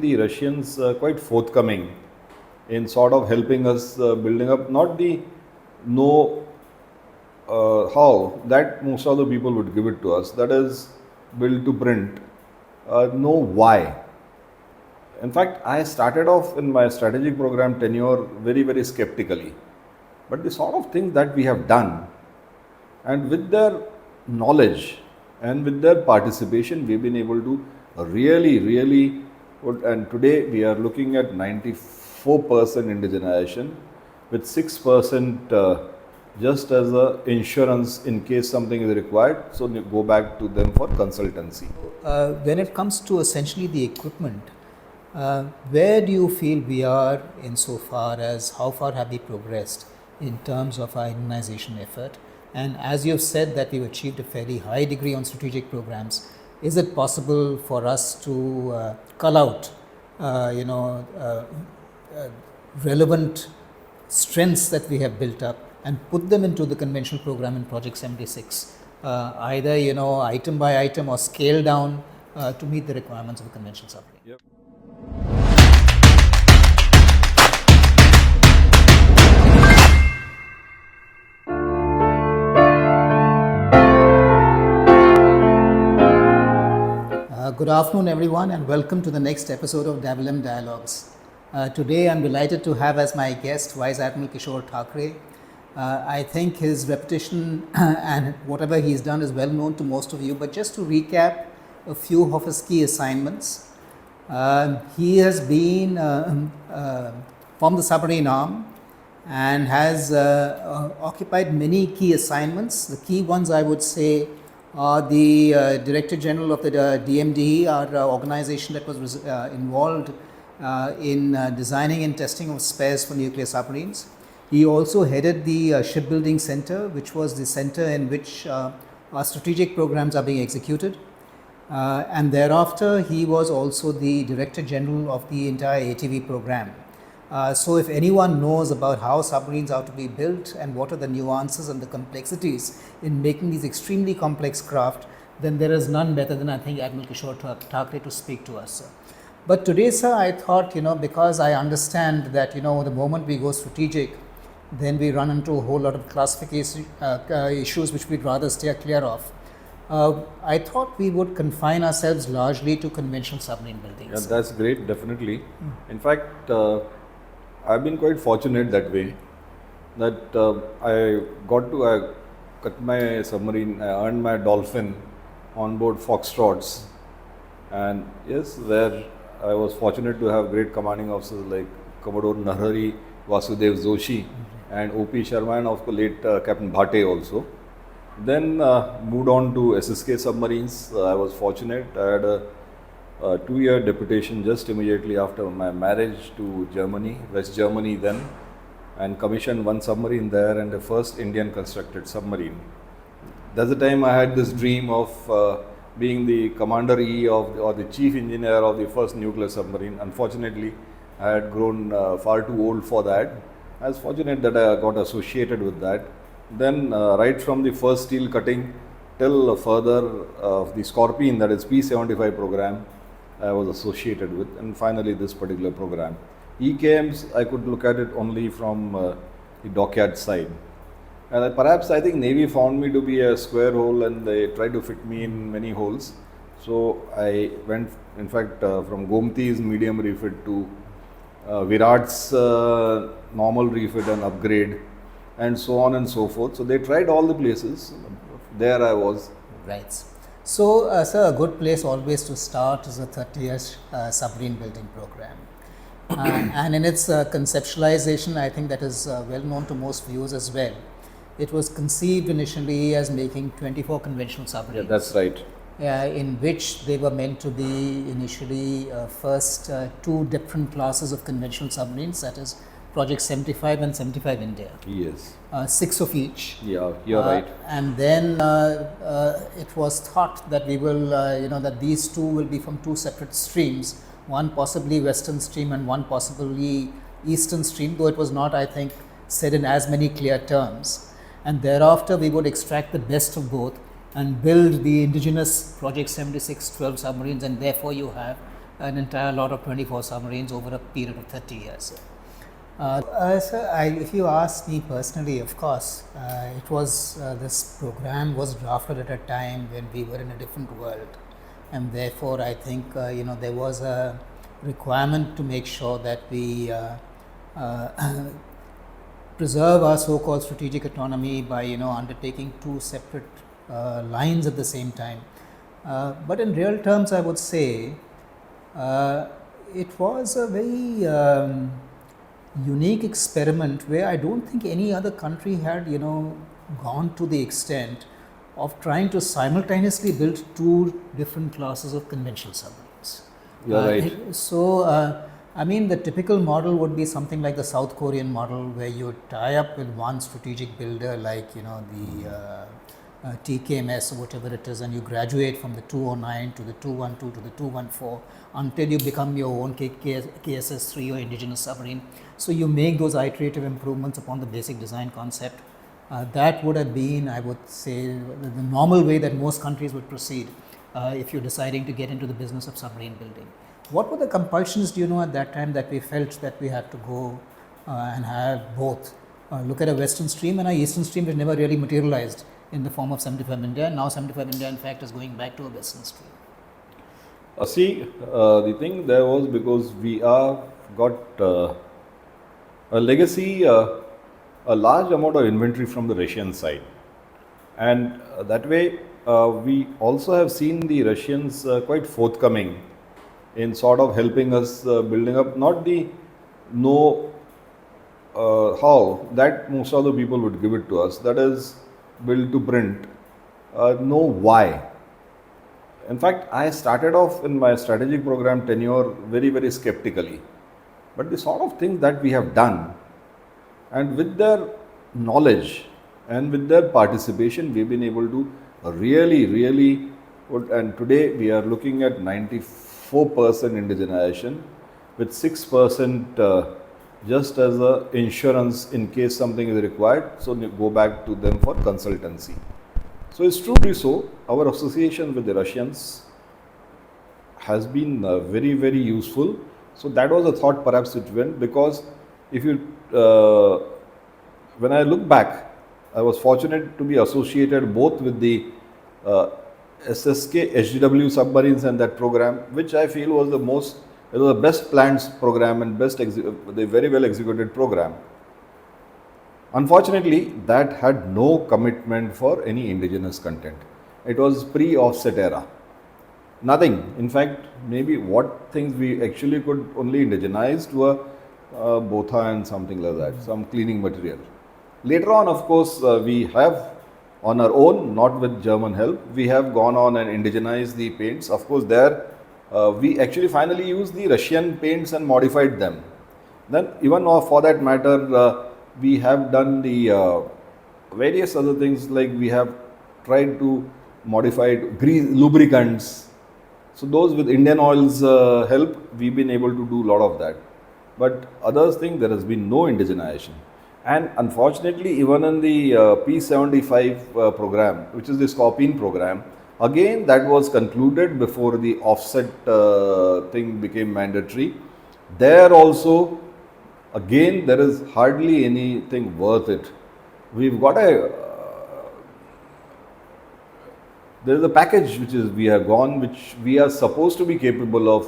the Russians quite forthcoming in sort of helping us building up, not the know how, that most of the people would give it to us, that is built to print, know why. In fact, I started off in my strategic program tenure very skeptically. But the sort of things that we have done, and with their knowledge and with their participation, we've been able to really put, and today we are looking at 94% indigenization with 6% just as a insurance in case something is required. So go back to them for consultancy. When it comes to essentially the equipment, where do you feel we are insofar as how far have we progressed in terms of our indigenization effort? And as you've said that we've achieved a fairly high degree on strategic programs, is it possible for us to cull out, relevant strengths that we have built up and put them into the conventional program in Project 76, either item by item or scale down to meet the requirements of a conventional submarine? Yep. Good afternoon, everyone, and welcome to the next episode of WM Dialogues. Today, I'm delighted to have as my guest Vice Admiral Kishor Thakare. I think his reputation and whatever he's done is well known to most of you, but just to recap a few of his key assignments. He has been from the submarine arm and has occupied many key assignments. The key ones I would say are the Director General of the DMDE, our organization that was involved in designing and testing of spares for nuclear submarines. He also headed the Shipbuilding Center, which was the center in which our strategic programs are being executed. And thereafter, he was also the Director General of the entire ATV program. So if anyone knows about how submarines are to be built and what are the nuances and the complexities in making these extremely complex craft, then there is none better than I think Admiral Kishor Thakare to speak to us, sir. But today, sir, I thought, because I understand that, the moment we go strategic, then we run into a whole lot of classification issues which we'd rather stay clear of. I thought we would confine ourselves largely to conventional submarine buildings. Yeah, that's great, definitely. In fact, I've been quite fortunate that way, that I cut my submarine, I earned my Dolphin on board Foxtrots, and yes, where I was fortunate to have great commanding officers like Commodore Narhari, Vasudev Joshi, and O.P. Sharma, and of course late Captain Bhate also. Then moved on to SSK submarines. I was fortunate. I had a 2-year deputation just immediately after my marriage to Germany, West Germany then, and commissioned one submarine there and the first Indian constructed submarine. That's the time I had this dream of being the commander-E or the chief engineer of the first nuclear submarine. Unfortunately, I had grown far too old for that. I was fortunate that I got associated with that. Then right from the first steel cutting till further of the Scorpion, that is P-75 program, I was associated with, and finally this particular program. EKMs, I could look at it only from the dockyard side. And perhaps I think Navy found me to be a square hole and they tried to fit me in many holes. So I went, in fact, from Gomti's medium refit to Virat's normal refit and upgrade, and so on and so forth. So they tried all the places. There I was. Right. So, sir, a good place always to start is a 30-year submarine building program. And in its conceptualization, I think that is well known to most viewers as well. It was conceived initially as making 24 conventional submarines. Yeah, that's right. In which they were meant to be initially first 2 different classes of conventional submarines, that is Project 75 and 75 India. Yes. 6 of each. Yeah, you're right. And then it was thought that we will, that these 2 will be from 2 separate streams, one possibly western stream and one possibly eastern stream, though it was not, I think, said in as many clear terms. And thereafter, we would extract the best of both and build the indigenous Project 76 12 submarines, and therefore you have an entire lot of 24 submarines over a period of 30 years. Sir, if you ask me personally, of course, it was this program was drafted at a time when we were in a different world, and therefore I think there was a requirement to make sure that we preserve our so-called strategic autonomy by undertaking two separate lines at the same time. But in real terms, I would say it was a very unique experiment where I don't think any other country had gone to the extent of trying to simultaneously build two different classes of conventional submarines. You're right. So I mean, the typical model would be something like the South Korean model, where you tie up with one strategic builder like the TKMS or whatever it is, and you graduate from the 209 to the 212 to the 214 until you become your own KSS-3 or indigenous submarine. So you make those iterative improvements upon the basic design concept. That would have been, I would say, the normal way that most countries would proceed if you're deciding to get into the business of submarine building. What were the compulsions, at that time that we felt that we had to go and have both? Look at a Western stream and a Eastern stream, which never really materialized in the form of 75 India. Now 75 India, in fact, is going back to a Western stream. The thing there was because we are got a legacy, a large amount of inventory from the Russian side, and that way we also have seen the Russians quite forthcoming in sort of helping us building up, not the know how that most of the people would give it to us, that is build to print, know why. In fact, I started off in my strategic program tenure very, very skeptically, but the sort of things that we have done, and with their knowledge and with their participation, we've been able to really put, and today we are looking at 94% indigenization with 6% just as a insurance in case something is required, so go back to them for consultancy. So it's truly so, our association with the Russians has been very, very useful. So that was a thought perhaps which went, because if you, when I look back, I was fortunate to be associated both with the SSK, HDW submarines and that program, which I feel was it was the best planned program and the very well executed program. Unfortunately, that had no commitment for any indigenous content. It was pre-offset era. Nothing. In fact, maybe what things we actually could only indigenize were botha and something like that, some cleaning material. Later on, of course, we have on our own, not with German help, we have gone on and indigenized the paints. Of course, there we actually finally used the Russian paints and modified them. Then even for that matter, we have done the various other things, like we have tried to modify grease, lubricants. So those with Indian Oil's help, we've been able to do a lot of that. But others think there has been no indigenization. And unfortunately, even in the P75 program, which is the Scorpion program, again that was concluded before the offset thing became mandatory. There also, again, there is hardly anything worth it. We've got there is a package we have gone, which we are supposed to be capable of,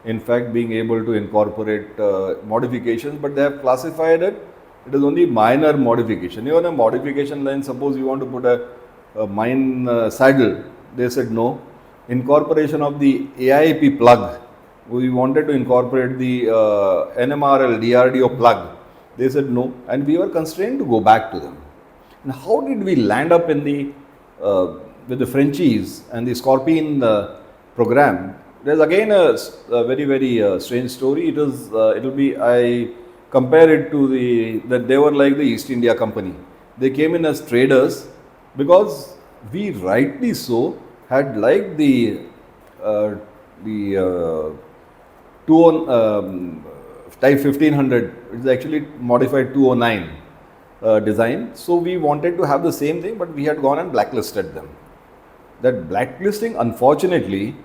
in fact, being able to incorporate modifications, but they have classified it. It is only minor modification. Even a modification line, suppose you want to put a mine saddle, they said no. Incorporation of the AIP plug, we wanted to incorporate the NMRL DRDO plug, they said no, and we were constrained to go back to them. And how did we land up in the with the Frenchies and the Scorpion program? There's again a very, very strange story. It will be, I compare it to that they were like the East India Company. They came in as traders, because we rightly so had liked the type 1500, it's actually modified 209 design. So we wanted to have the same thing, but we had gone and blacklisted them. That blacklisting, unfortunately,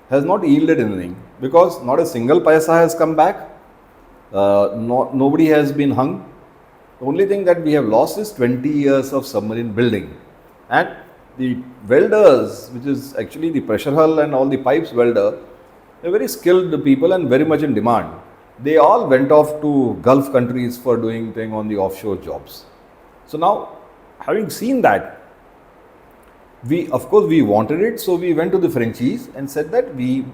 has not yielded anything. because not a single paisa has come back. Nobody has been hung. The only thing that we have lost is 20 years of submarine building. And the welders, which is actually the pressure hull and all the pipes welder, they're very skilled people and very much in demand. They all went off to Gulf countries for doing thing on the offshore jobs. So now, having seen that, of course we wanted it, so we went to the Frenchies and said that we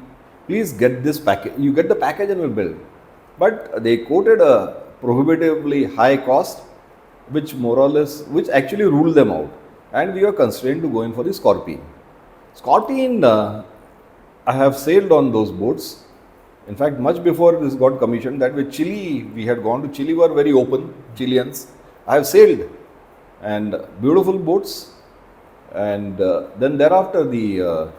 please get this package. You get the package and we'll build. But they quoted a prohibitively high cost, which more or less, which actually ruled them out. And we were constrained to go in for the Scorpion. Scorpion, I have sailed on those boats. In fact, much before this got commissioned, that with Chile, we had gone to Chile, were very open, Chileans. I have sailed, and beautiful boats. And then thereafter, the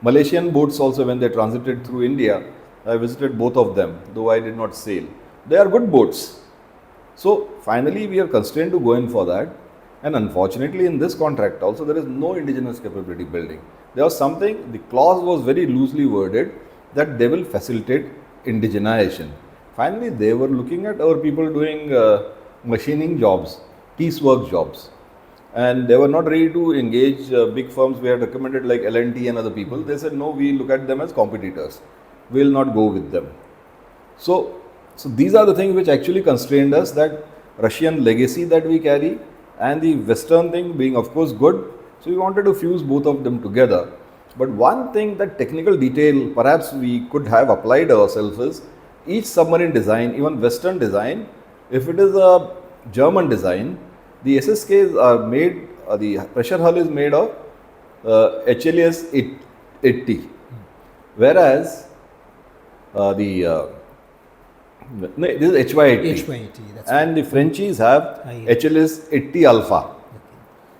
Malaysian boats also, when they transited through India, I visited both of them, though I did not sail. They are good boats. So finally, we are constrained to go in for that. And unfortunately, in this contract also, there is no indigenous capability building. There was something, the clause was very loosely worded that they will facilitate indigenization. Finally, they were looking at our people doing machining jobs, piecework jobs. And they were not ready to engage big firms we had recommended like L&T and other people. They said, no, we look at them as competitors. We will not go with them. So these are the things which actually constrained us, that Russian legacy that we carry and the Western thing being of course good. So we wanted to fuse both of them together. But one thing, that technical detail perhaps we could have applied ourselves is, each submarine design, even Western design, if it is a German design, the SSKs are made, the pressure hull is made of HLS 80, whereas this is HY80. HY80, that's And the Frenchies have HLS 80 alpha. Okay.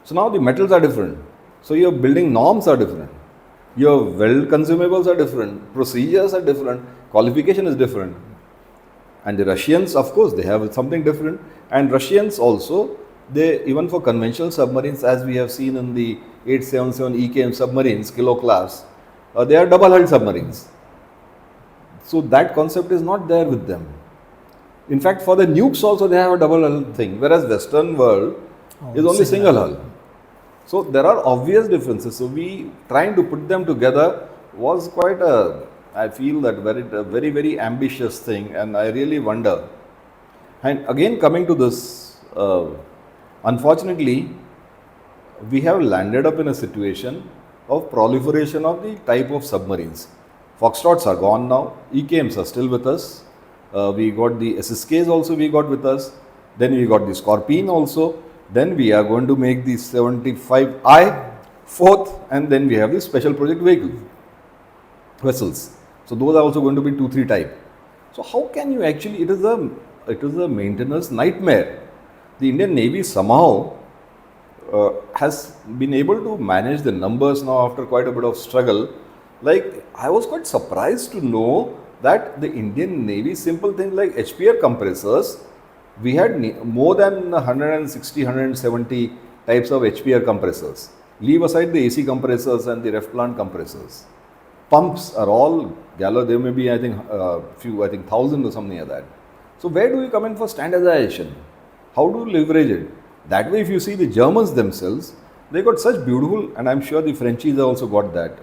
So now the metals are different. So your building norms are different. Your weld consumables are different. Procedures are different. Qualification is different. And the Russians, of course, they have something different. And Russians also, they, even for conventional submarines, as we have seen in the 877 EKM submarines, kilo class, they are double-hulled submarines. So that concept is not there with them. In fact, for the nukes also they have a double-hull thing, whereas Western world is only single hull. So there are obvious differences. So we trying to put them together was quite a, I feel that very, very ambitious thing, and I really wonder. And again, coming to this, unfortunately, we have landed up in a situation of proliferation of the type of submarines. Foxtrots are gone now, EKMs are still with us, we got the SSKs also we got with us, then we got the Scorpion also, then we are going to make the 75I, fourth, and then we have the special project vehicle vessels. So those are also going to be 2-3 type. So how can you actually, it is a maintenance nightmare. The Indian Navy somehow has been able to manage the numbers now after quite a bit of struggle. Like, I was quite surprised to know that the Indian Navy, simple things like HPR compressors, we had more than 160, 170 types of HPR compressors. Leave aside the AC compressors and the ref plant compressors. Pumps are all gallo, there may be I think 1,000 or something like that. So where do you come in for standardization? How do you leverage it? That way, if you see the Germans themselves, they got such beautiful, and I'm sure the Frenchies also got that.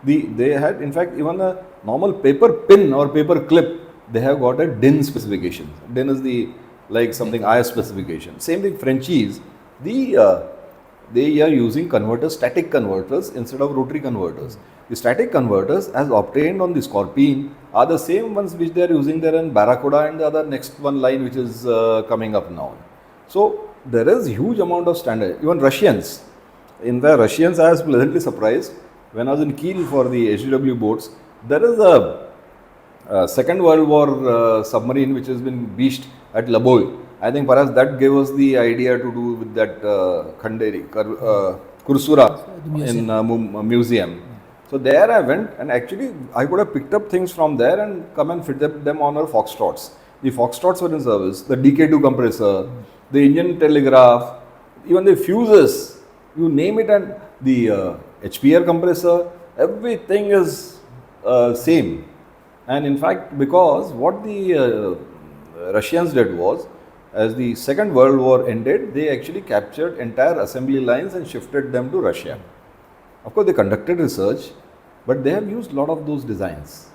They had, in fact, even a normal paper pin or paper clip, they have got a DIN specification. DIN is the, like something IS specification. Same thing, Frenchies, they are using converters, static converters instead of rotary converters. The static converters as obtained on the Scorpion are the same ones which they are using there in Barracuda and the other next one line which is coming up now. So there is huge amount of standard. Even Russians, in the Russians I was pleasantly surprised when I was in Kiel for the HW boats. There is a Second World War submarine which has been beached at Laboy. I think perhaps that gave us the idea to do with that Khanderi, Kursura in museum. So there I went, and actually I could have picked up things from there and come and fit them on our Foxtrots. The Foxtrots were in service, the DK2 compressor, the engine telegraph, even the fuses, you name it, and the HPR compressor, everything is same. And in fact, because what the Russians did was, as the Second World War ended, they actually captured entire assembly lines and shifted them to Russia. Of course, they conducted research, but they have used a lot of those designs.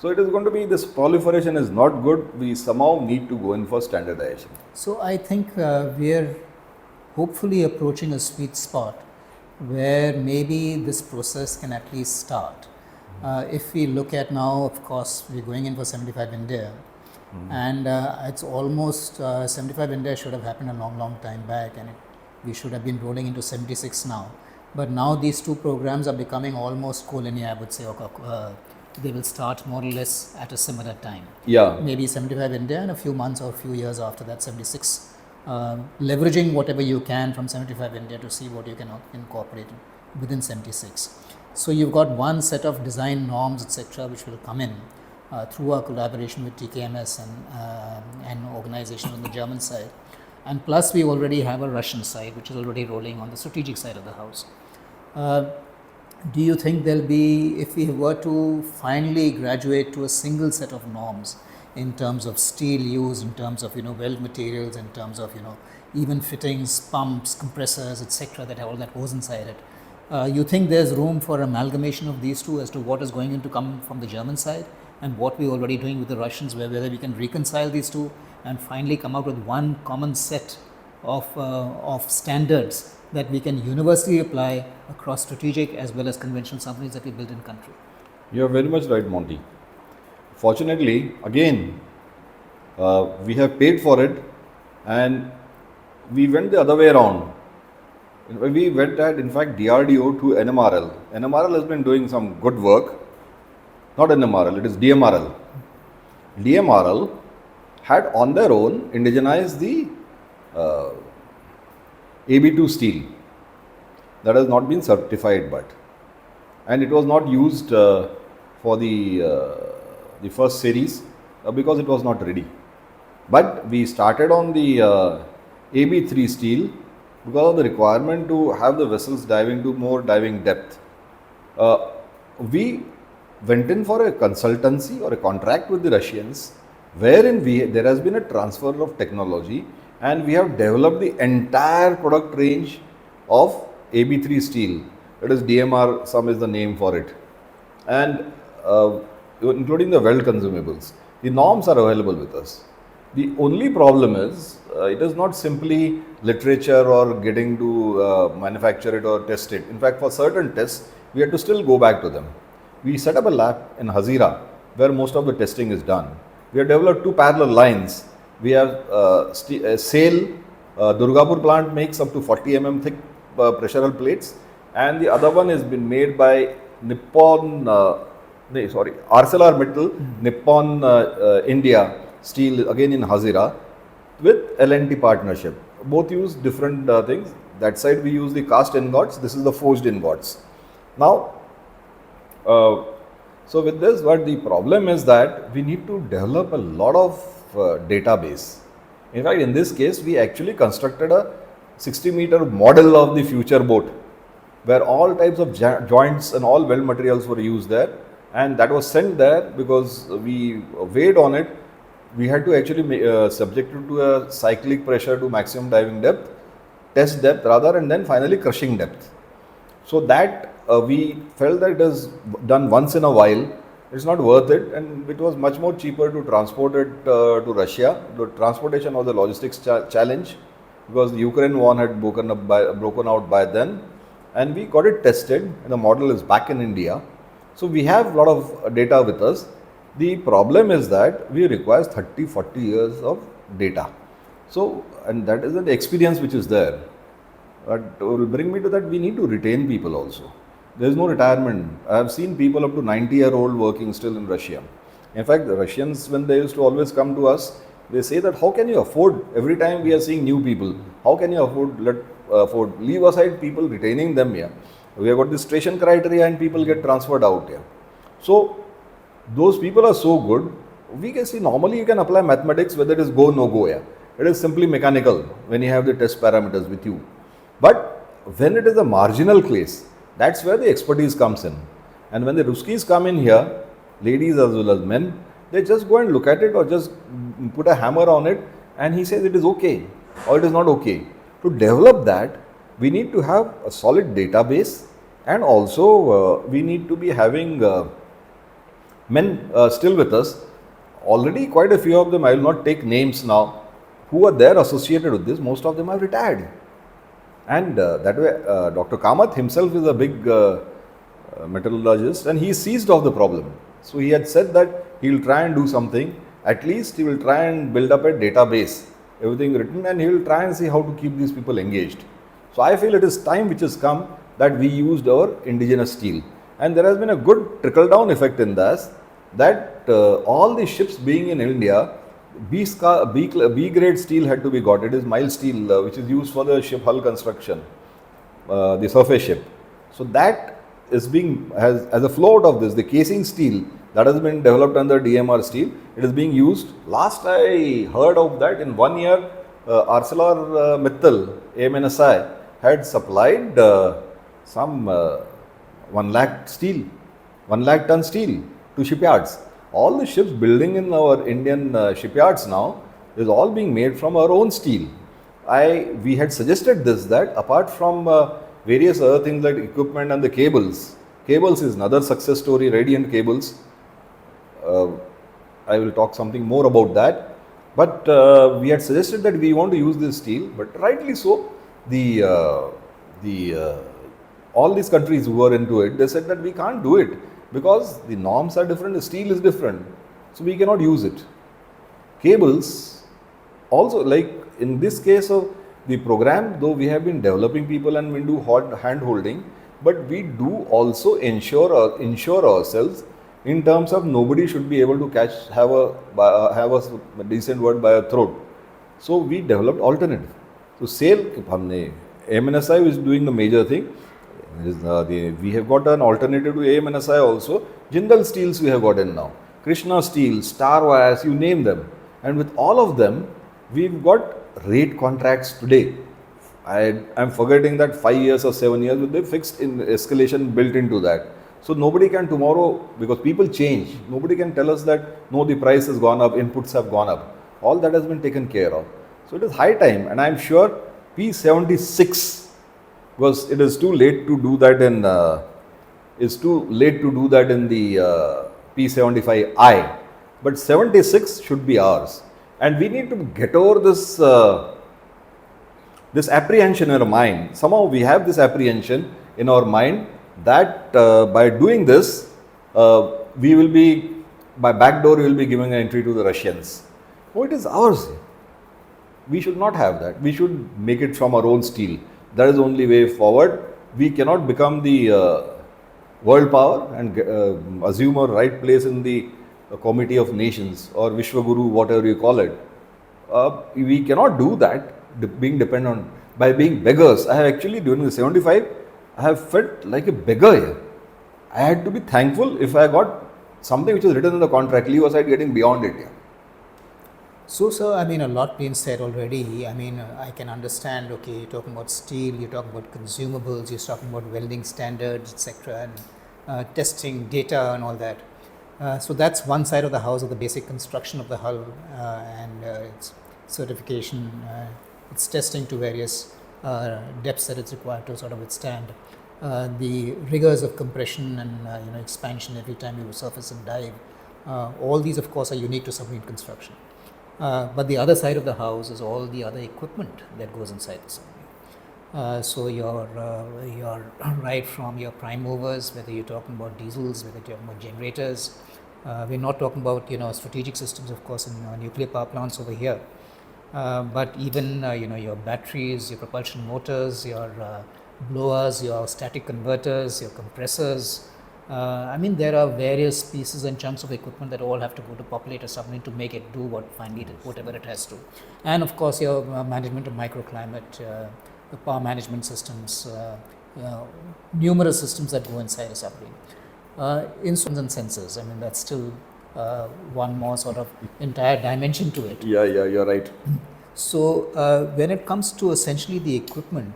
So it is going to be, this proliferation is not good. We somehow need to go in for standardization. So I think we are hopefully approaching a sweet spot where maybe this process can at least start. If we look at now, of course, we're going in for 75 India, and it's almost 75 India should have happened a long time back, and we should have been rolling into 76 now. But now these two programs are becoming almost collinear, I would say, or they will start more or less at a similar time. Yeah. Maybe 75 India and a few months or a few years after that 76. Leveraging whatever you can from 75 India to see what you can incorporate within 76. So you've got one set of design norms, etc., which will come in through our collaboration with TKMS and organization on the German side. And plus we already have a Russian side, which is already rolling on the strategic side of the house. Do you think there'll be, if we were to finally graduate to a single set of norms in terms of steel use, in terms of weld materials, in terms of even fittings, pumps, compressors, etc., that all that goes inside it, you think there's room for amalgamation of these two as to what is going to come from the German side and what we're already doing with the Russians, whether we can reconcile these two and finally come out with one common set of standards that we can universally apply across strategic as well as conventional submarines that we build in country? You are very much right, Monty. Fortunately, again, we have paid for it, and we went the other way around. We went at, in fact, DRDO to NMRL. NMRL has been doing some good work. Not NMRL, it is DMRL. DMRL had on their own indigenized the AB2 steel. That has not been certified, and it was not used for the first series because it was not ready. But we started on the AB3 steel because of the requirement to have the vessels diving to more diving depth. We went in for a consultancy or a contract with the Russians, wherein there has been a transfer of technology, and we have developed the entire product range of AB3 steel. It is DMR, some is the name for it, and including the weld consumables. The norms are available with us. The only problem is it is not simply literature or getting to manufacture it or test it. In fact, for certain tests, we have to still go back to them. We set up a lab in Hazira where most of the testing is done. We have developed two parallel lines. We have SAIL, Durgapur plant makes up to 40 mm thick pressure hull plates, and the other one has been made by ArcelorMittal, Nippon India Steel, again in Hazira, with L&T partnership. Both use different things. That side we use the cast ingots, this is the forged ingots. Now, so with this, what the problem is that we need to develop a lot of database. In fact, in this case, we actually constructed a 60-meter model of the future boat, where all types of joints and all weld materials were used there, and that was sent there because we weighed on it. We had to actually subject it to a cyclic pressure to maximum diving depth, test depth rather, and then finally crushing depth. So that we felt that it is done once in a while, it's not worth it, and it was much more cheaper to transport it to Russia. The transportation was a logistics challenge because the Ukraine war had broken out by then, and we got it tested, and the model is back in India. So we have a lot of data with us. The problem is that we require 30-40 years of data. So, and that is the experience which is there. But will bring me to that we need to retain people also. There is no retirement. I have seen people up to 90-year-old working still in Russia. In fact, the Russians, when they used to always come to us, they say that how can you afford, every time we are seeing new people, how can you afford, leave aside people, retaining them here. We have got this station criteria and people get transferred out here. So, those people are so good, we can see normally you can apply mathematics whether it is go, no go here. It is simply mechanical when you have the test parameters with you. But when it is a marginal case, that's where the expertise comes in. And when the Ruskies come in here, ladies as well as men, they just go and look at it or just put a hammer on it and he says it is okay or it is not okay. To develop that, we need to have a solid database, and also we need to be having men still with us. Already quite a few of them, I will not take names now, who are there associated with this. Most of them have retired. And that way, Dr. Kamath himself is a big metallurgist, and he seized of the problem. So he had said that he will try and do something. At least he will try and build up a database, everything written, and he will try and see how to keep these people engaged. So I feel it is time which has come that we used our indigenous steel. And there has been a good trickle down effect in this, that all the ships being in India, B grade steel had to be got. It is mild steel which is used for the ship hull construction, the surface ship. So that is being, as a flow out of this, the casing steel that has been developed under DMR steel, it is being used. Last I heard of that, in 1 year, ArcelorMittal, AMNSI, had supplied some 1 lakh steel, 1 lakh ton steel to shipyards. All the ships building in our Indian shipyards now is all being made from our own steel. We had suggested this, that apart from various other things like equipment and the cables is another success story, radiant cables. I will talk something more about that. But we had suggested that we want to use this steel, but rightly so, all these countries who were into it, they said that we can't do it because the norms are different, the steel is different, so we cannot use it. Cables also, like in this case of the program, though we have been developing people and we do hand holding, but we do also ensure ourselves in terms of nobody should be able to have a decent word by a throat. So we developed alternative. So sale, MNSI is doing the major thing. We have got an alternative to AMNSI also. Jindal Steels we have gotten now. Krishna Steel, Star Wires, you name them. And with all of them, we've got rate contracts today. I am forgetting that 5 years or 7 years with the fixed escalation built into that. So nobody can tomorrow, because people change, nobody can tell us that no, the price has gone up, inputs have gone up. All that has been taken care of. So it is high time, and I am sure P76, because it is too late to do that in the P75I, but 76 should be ours, and we need to get over this this apprehension in our mind. Somehow we have this apprehension in our mind that by doing this, we will be, by backdoor, we will be giving an entry to the Russians. Oh, it is ours. We should not have that. We should make it from our own steel. That is the only way forward. We cannot become the world power and assume our right place in the Committee of Nations or Vishwaguru, whatever you call it. We cannot do that, being dependent on, by being beggars. I have actually, during the 75, I have felt like a beggar here. I had to be thankful if I got something which is written in the contract, leave aside getting beyond it. Yeah. So, sir, I mean, a lot being said already. I mean, I can understand, okay, you're talking about steel, you're talking about consumables, you're talking about welding standards, etc., and testing data and all that. So that's one side of the house, of the basic construction of the hull and its certification, its testing to various depths that it's required to sort of withstand the rigors of compression and expansion every time you surface and dive. All these, of course, are unique to submarine construction. But the other side of the house is all the other equipment that goes inside the submarine. So your right from your prime movers, whether you're talking about diesels, whether you're talking about generators, we're not talking about strategic systems, of course, in nuclear power plants over here. But even your batteries, your propulsion motors, your blowers, your static converters, your compressors. I mean, there are various pieces and chunks of equipment that all have to go to populate a submarine to make it do whatever it has to. And of course, your management of microclimate, the power management systems, numerous systems that go inside a submarine. Instruments and sensors, I mean, that's still one more sort of entire dimension to it. Yeah, you're right. So, when it comes to essentially the equipment,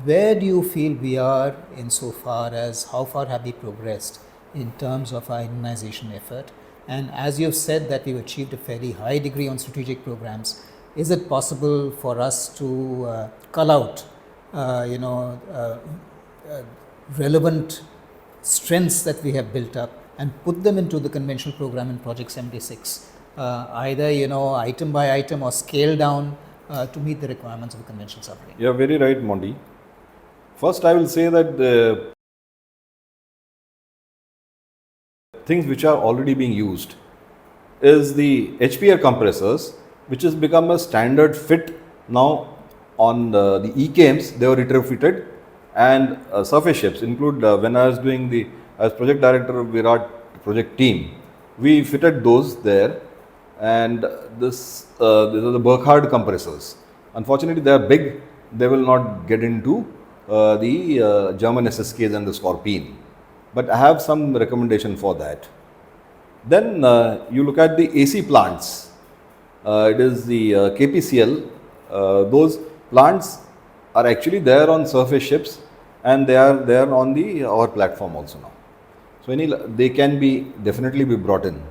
where do you feel we are insofar as how far have we progressed in terms of our Indigenization effort. And as you've said that we've achieved a fairly high degree on strategic programs, is it possible for us to cull out, relevant strengths that we have built up and put them into the conventional program in Project 76, either item by item or scale down to meet the requirements of a conventional submarine? You are very right, Monty. First, I will say that the things which are already being used is the HPR compressors, which has become a standard fit now on the ECAMs. They were retrofitted, and surface ships include when I was doing as project director of Virat project team, we fitted those there, and these are the Burkhardt compressors. Unfortunately, they are big. They will not get into the German SSKs and the Scorpion, but I have some recommendation for that. Then you look at the AC plants. It is the KPCL. Those plants are actually there on surface ships, and they are there on our platform also now. So they can definitely be brought in.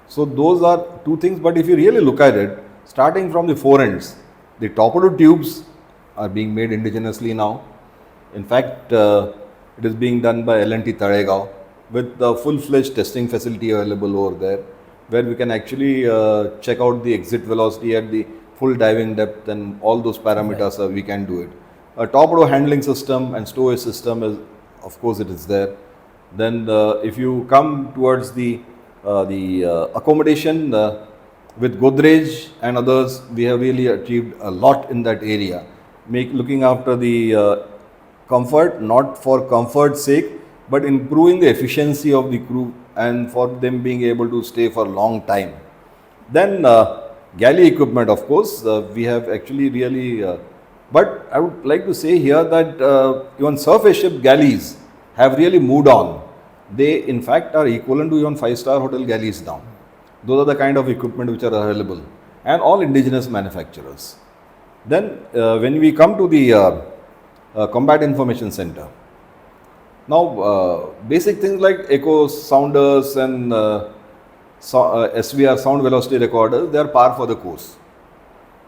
So those are two things. But if you really look at it, starting from the fore ends, the torpedo tubes are being made indigenously now. In fact, it is being done by L&T Talegaon with the full-fledged testing facility available over there, where we can actually check out the exit velocity at the full diving depth and all those parameters. We can do it. A torpedo handling system and stowage system is, of course, it is there. Then if you come towards the accommodation with Godrej and others, we have really achieved a lot in that area. Looking after the comfort, not for comfort's sake, but improving the efficiency of the crew and for them being able to stay for a long time. Then galley equipment, of course, we have actually really, but I would like to say here that even surface ship galleys have really moved on. They in fact are equivalent to even 5-star hotel galleys now. Those are the kind of equipment which are available, and all indigenous manufacturers. Then when we come to the Combat Information Center, now basic things like echo sounders and SVR, sound velocity recorders, they are par for the course.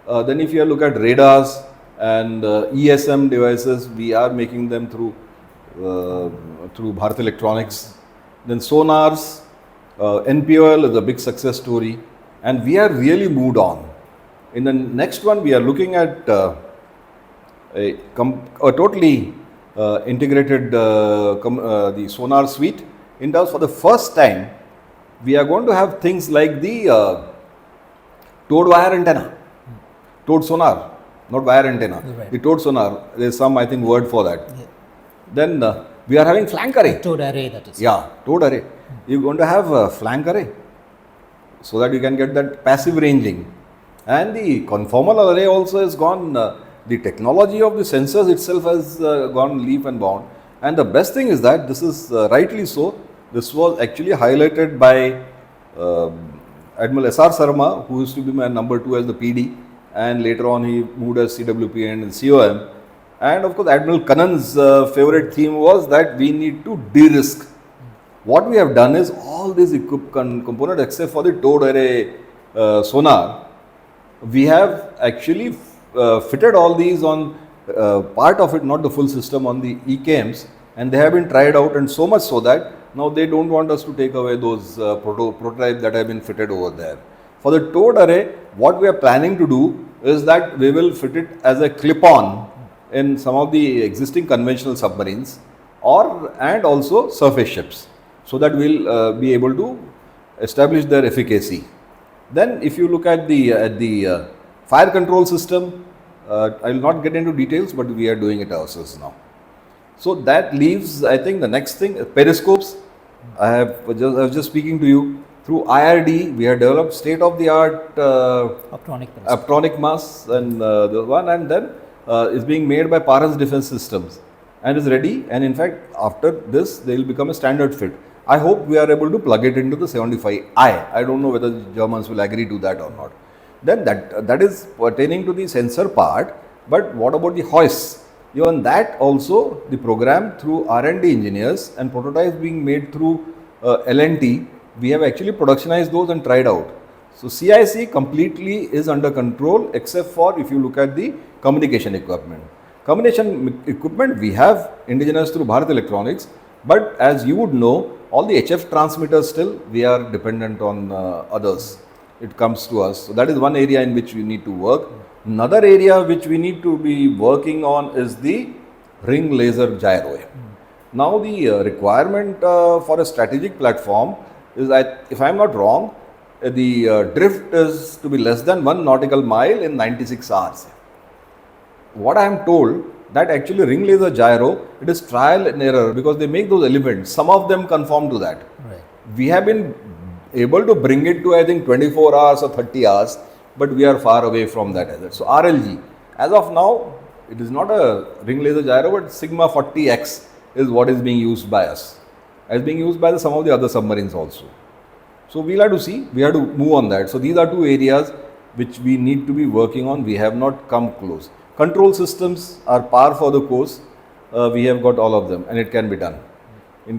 Then if you look at radars and ESM devices, we are making them through Bharat Electronics. Then sonars, NPOL is a big success story, and we are really moved on. In the next one, we are looking at a totally integrated the sonar suite. In terms, for the first time, we are going to have things like the towed wire antenna, towed sonar, not wire antenna, Right. the towed sonar. There is some, I think, word for that. Yeah. Then we are having flank array. Towed array, that is. Yeah, towed array. You're going to have a flank array so that you can get that passive ranging. And the conformal array also has gone, the technology of the sensors itself has gone leap and bound. And the best thing is that this is rightly so. This was actually highlighted by Admiral S.R. Sarma, who used to be my number 2 as the PD, and later on he moved as CWP and COM. And of course, Admiral Kannan's favorite theme was that we need to de-risk. What we have done is all these components except for the towed array sonar, we have actually fitted all these on part of it, not the full system, on the ECAMs, and they have been tried out, and so much so that now they don't want us to take away those prototypes that have been fitted over there. For the towed array, what we are planning to do is that we will fit it as a clip-on in some of the existing conventional submarines and also surface ships, so that we'll be able to establish their efficacy. Then if you look at the fire control system, I will not get into details, but we are doing it ourselves now. So that leaves, I think, the next thing, periscopes. I was just speaking to you. Through IRD, we have developed state-of-the-art optronic masts, and the one, and then is being made by Paras Defense Systems and is ready. And in fact, after this, they will become a standard fit. I hope we are able to plug it into the 75I. I don't know whether the Germans will agree to that or not. Then that is pertaining to the sensor part. But what about the hoists? Even that also, the program through R&D engineers and prototypes being made through L&T, we have actually productionized those and tried out. So CIC completely is under control except for if you look at the communication equipment. Communication equipment we have indigenous through Bharat Electronics, but as you would know, all the HF transmitters still we are dependent on others. It comes to us. So that is one area in which we need to work. Another area which we need to be working on is the ring laser gyro. Now the requirement for a strategic platform is that if I am not wrong, the drift is to be less than 1 nautical mile in 96 hours. What I am told that actually ring laser gyro, it is trial and error because they make those elements, some of them conform to that. Right. We have been able to bring it to I think 24 hours or 30 hours, but we are far away from that. So RLG, as of now, it is not a ring laser gyro, but Sigma 40X is what is being used by us, as being used by some of the other submarines also. So we'll have to see, we have to move on that. So these are two areas which we need to be working on. We have not come close. Control systems are par for the course. We have got all of them and it can be done.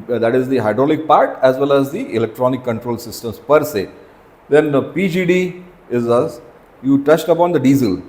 That is the hydraulic part as well as the electronic control systems per se. Then PGD is us. You touched upon the diesel.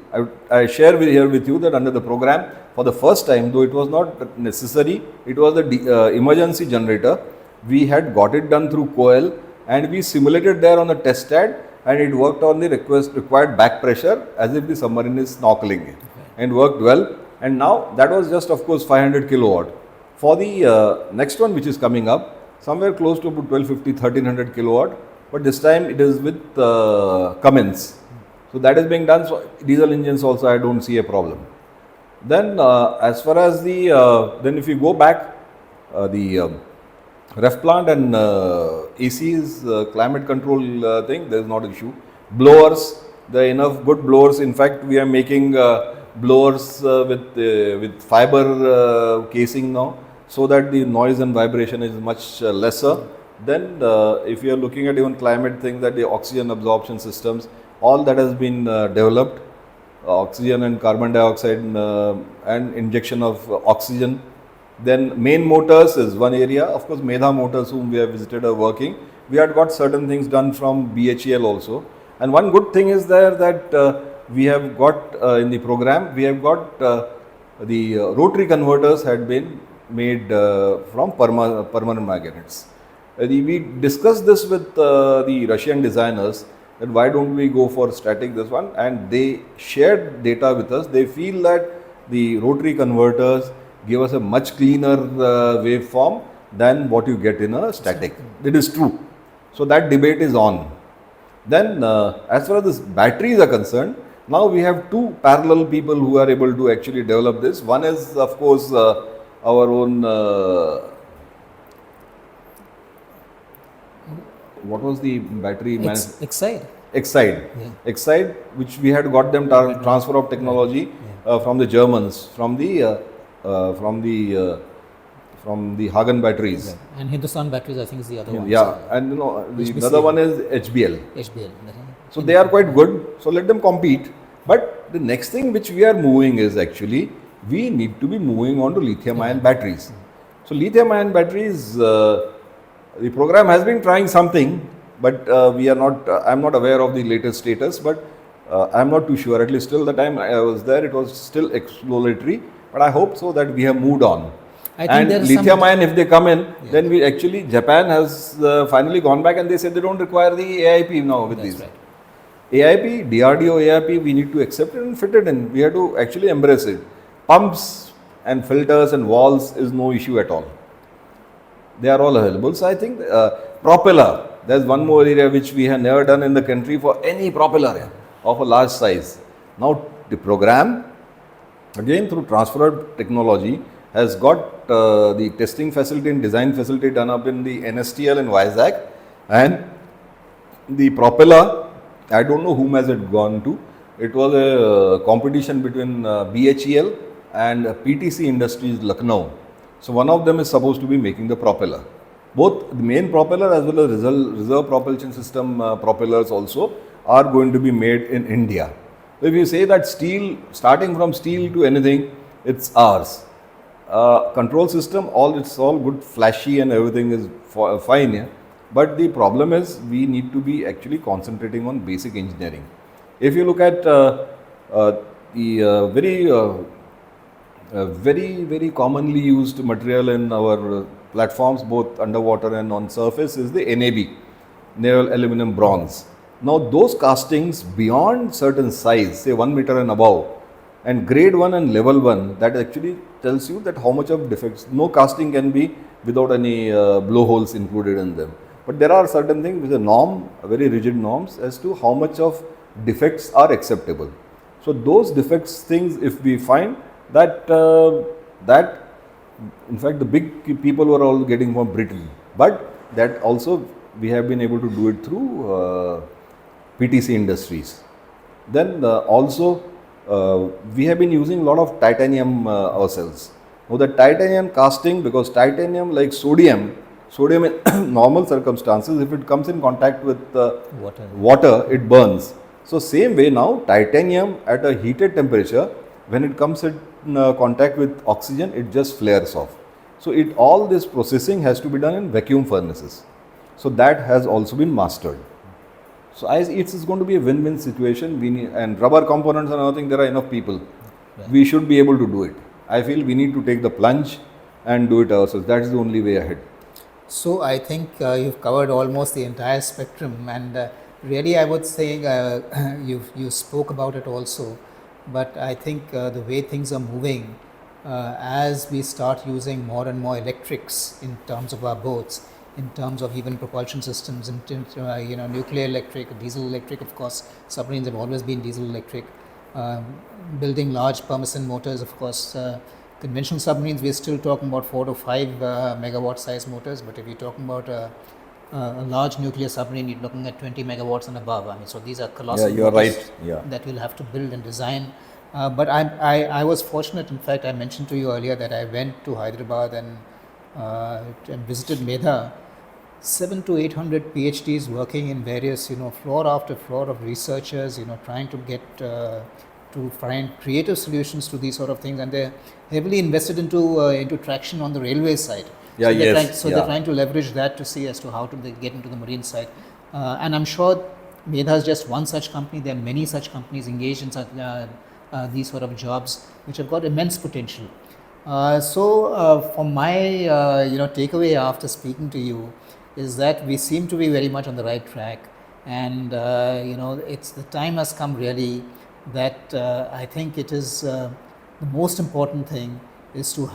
I share here with you that under the program, for the first time, though it was not necessary, it was the emergency generator. We had got it done through COEL and we simulated there on the test stand and it worked on the required back pressure as if the submarine is snorkeling and worked well. And now that was just of course 500 kilowatt. For the next one which is coming up, somewhere close to about 1250, 1300 kilowatt, but this time it is with Cummins. So that is being done. So diesel engines also I don't see a problem. Then as far as the, then if you go back, the ref plant and AC's climate control thing, there is not an issue. Blowers, there are enough good blowers. In fact, we are making blowers with fiber casing now, so that the noise and vibration is much lesser. Then if you are looking at even climate thing, that the oxygen absorption systems, all that has been developed, oxygen and carbon dioxide and injection of oxygen. Then main motors is one area. Of course, Medha motors whom we have visited are working. We had got certain things done from BHEL also. And one good thing is there that we have got in the program, we have got the rotary converters had been made from permanent magnets. We discussed this with the Russian designers that why don't we go for static this one, and they shared data with us. They feel that the rotary converters give us a much cleaner waveform than what you get in a static. It is true. So that debate is on. Then as far as this batteries are concerned, now we have two parallel people who are able to actually develop this. One is of course our own what was the battery Excite. Excite, which we had got them transfer of technology from the Germans, from the Hagen batteries. Right. And Hindustan batteries, I think, is the other one. Yeah, and the another one is HBL. HBL. So they are quite good. So let them compete. But the next thing which we are moving is actually we need to be moving on to lithium-ion batteries. So lithium-ion batteries, the program has been trying something, but we are not. I am not aware of the latest status, but I am not too sure. At least till the time I was there, it was still exploratory. But I hope so that we have moved on. And lithium ion, if they come in, then we actually, Japan has finally gone back and they said they don't require the AIP now with these. Right. AIP, DRDO AIP, we need to accept it and fit it in. We have to actually embrace it. Pumps and filters and valves is no issue at all. They are all available. So I think propeller, there's one more area which we have never done in the country for any propeller of a large size. Now the program, again through transfer of technology, has got the testing facility and design facility done up in the NSTL in Vizag, and the propeller, I don't know whom has it gone to. It was a competition between BHEL and PTC Industries Lucknow. So one of them is supposed to be making the propeller. Both the main propeller as well as reserve propulsion system propellers also are going to be made in India. So if you say that steel, starting from steel to anything, it's ours. Control system, it's all good, flashy and everything is fine. Yeah? But the problem is we need to be actually concentrating on basic engineering. If you look at uh, the very commonly used material in our platforms, both underwater and on surface, is the NAB, naval aluminum bronze. Now those castings beyond certain size, say 1 meter and above, and grade 1 and level 1, that actually tells you that how much of defects. No casting can be without any blowholes included in them. But there are certain things with a norm, very rigid norms as to how much of defects are acceptable. So those defects things, if we find that in fact the big people were all getting more brittle, but that also we have been able to do it through PTC industries. Then also we have been using a lot of titanium ourselves. Now the titanium casting, because titanium, like sodium in normal circumstances, if it comes in contact with water, it burns. So same way now, titanium at a heated temperature, when it comes in contact with oxygen, it just flares off. So all this processing has to be done in vacuum furnaces. So that has also been mastered. So it's going to be a win-win situation. And rubber components and other things, there are enough people. Right. We should be able to do it. I feel we need to take the plunge and do it ourselves. That is the only way ahead. So I think you've covered almost the entire spectrum, and really I would say you spoke about it also, but I think the way things are moving, as we start using more and more electrics in terms of our boats, in terms of even propulsion systems, in terms of, nuclear electric, diesel electric, of course, submarines have always been diesel electric, building large permissant motors, of course. Conventional submarines, we're still talking about 4 to 5 megawatt size motors, but if you're talking about a large nuclear submarine, you're looking at 20 megawatts and above. I mean, so these are colossal you're motors right. Yeah. that we'll have to build and design. But I was fortunate, in fact, I mentioned to you earlier that I went to Hyderabad and visited Medha. 700 to 800 PhDs working in various, floor after floor of researchers, trying to get to find creative solutions to these sort of things, and they're heavily invested into traction on the railway side. Yeah, They're trying to leverage that to see as to how to get into the marine side. And I'm sure Medha is just one such company. There are many such companies engaged in such, these sort of jobs, which have got immense potential. From my takeaway after speaking to you is that we seem to be very much on the right track, and it's the time has come really that I think it is the most important thing is to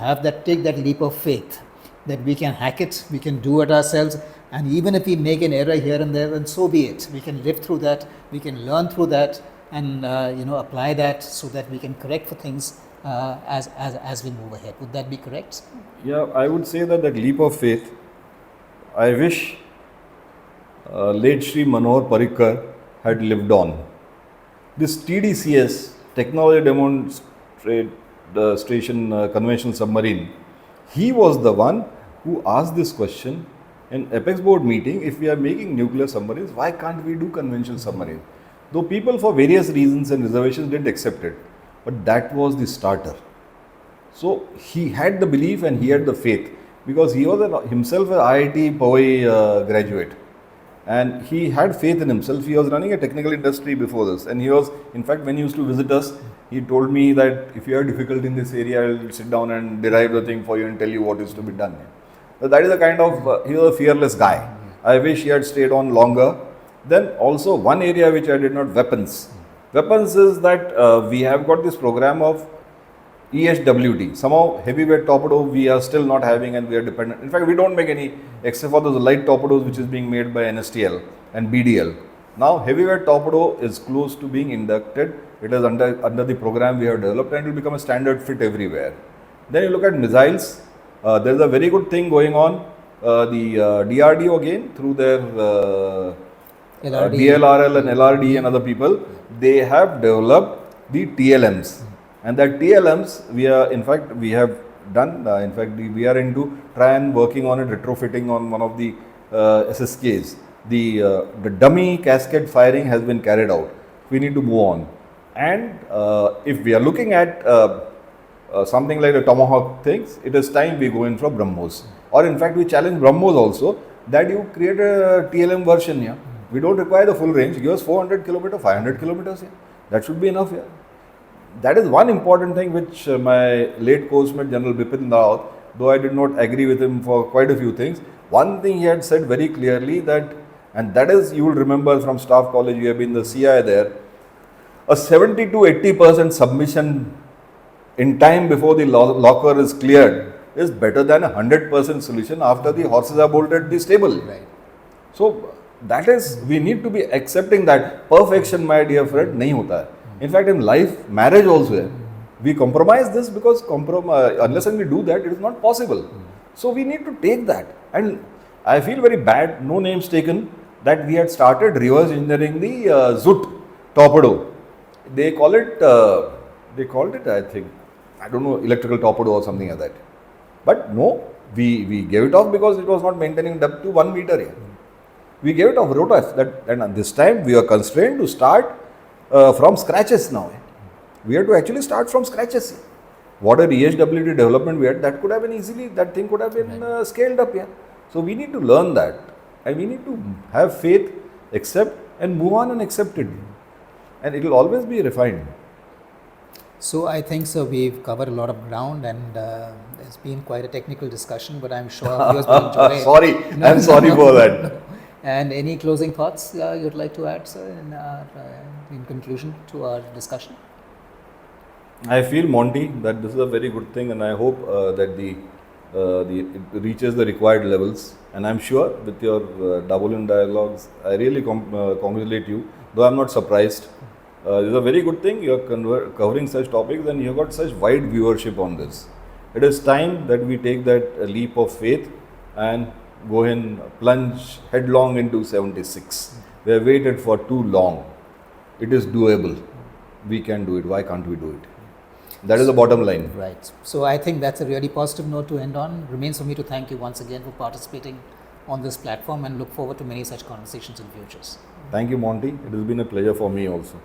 take that leap of faith that we can hack it, we can do it ourselves, and even if we make an error here and there, then so be it. We can live through that, we can learn through that, and apply that so that we can correct for things as we move ahead. Would that be correct? Yeah, I would say that leap of faith, I wish late Shri Manohar Parrikar had lived on. This TDCS, Technology Demonstration Conventional Submarine, he was the one who asked this question in Apex Board meeting: if we are making nuclear submarines, why can't we do conventional submarines? Though people for various reasons and reservations didn't accept it, but that was the starter. So he had the belief and he had the faith, because he was himself an IIT Powai graduate, and he had faith in himself. He was running a technical industry before this, and he was, in fact, when he used to visit us, he told me that if you are difficult in this area, I will sit down and derive the thing for you and tell you what is to be done. So that is the kind of, he was a fearless guy. I wish he had stayed on longer. Then also one area which I did not, weapons. Weapons is that we have got this program of EHWT. Somehow heavyweight torpedo we are still not having, and we are dependent. In fact, we don't make any except for those light torpedoes which is being made by NSTL and BDL. Now heavyweight torpedo is close to being inducted. It is under the program we have developed, and it will become a standard fit everywhere. Then you look at missiles. There is a very good thing going on. The DRDO again, through their DLRL and LRD and other people, they have developed the TLMs. And that TLMs, we have done, we are into try and working on it, retrofitting on one of the SSKs. The dummy cascade firing has been carried out. We need to move on. And if we are looking at something like the Tomahawk things, it is time we go in for BrahMos. Or in fact, we challenge BrahMos also, that you create a TLM version here. We don't require the full range. Give us 400 kilometers, 500 kilometers here. That should be enough here. That is one important thing which my late coachmate General Bipin Rawat, though I did not agree with him for quite a few things, one thing he had said very clearly that, and that is, you will remember from staff college, you have been the CI there, a 70 to 80% submission in time before the locker is cleared is better than a 100% solution after the horses are bolted the stable. Right. So that is, we need to be accepting that perfection, my dear friend, nahi hota hai. In fact, in life, marriage also, we compromise this because unless and we do that, it is not possible. So we need to take that. And I feel very bad, no names taken, that we had started reverse engineering the Zut torpedo. They called it, I think, I don't know, electrical torpedo or something like that. But no, we gave it off because it was not maintaining depth to 1 meter here. We gave it off, wrote off that, and this time we are constrained to start from scratches now. We have to actually start from scratches. Whatever EHWT development we had, that could have been easily, that thing could have been scaled up here. So we need to learn that, and we need to have faith, accept, and move on and accept it. And it will always be refined. So I think so we've covered a lot of ground, and it's been quite a technical discussion, but I'm sure viewers will enjoy it. Sorry, I'm sorry for that. No. And any closing thoughts you'd like to add, sir, in conclusion to our discussion? I feel, Monty, that this is a very good thing, and I hope that it reaches the required levels. And I'm sure with your double-in dialogues, I really congratulate you, though I'm not surprised. This is a very good thing. You're covering such topics, and you've got such wide viewership on this. It is time that we take that leap of faith and go and plunge headlong into 76. We have waited for too long. It is doable. We can do it. Why can't we do it? That is the bottom line. Right. So I think that's a really positive note to end on. Remains for me to thank you once again for participating on this platform, and look forward to many such conversations in futures. Thank you, Monty. It has been a pleasure for me also.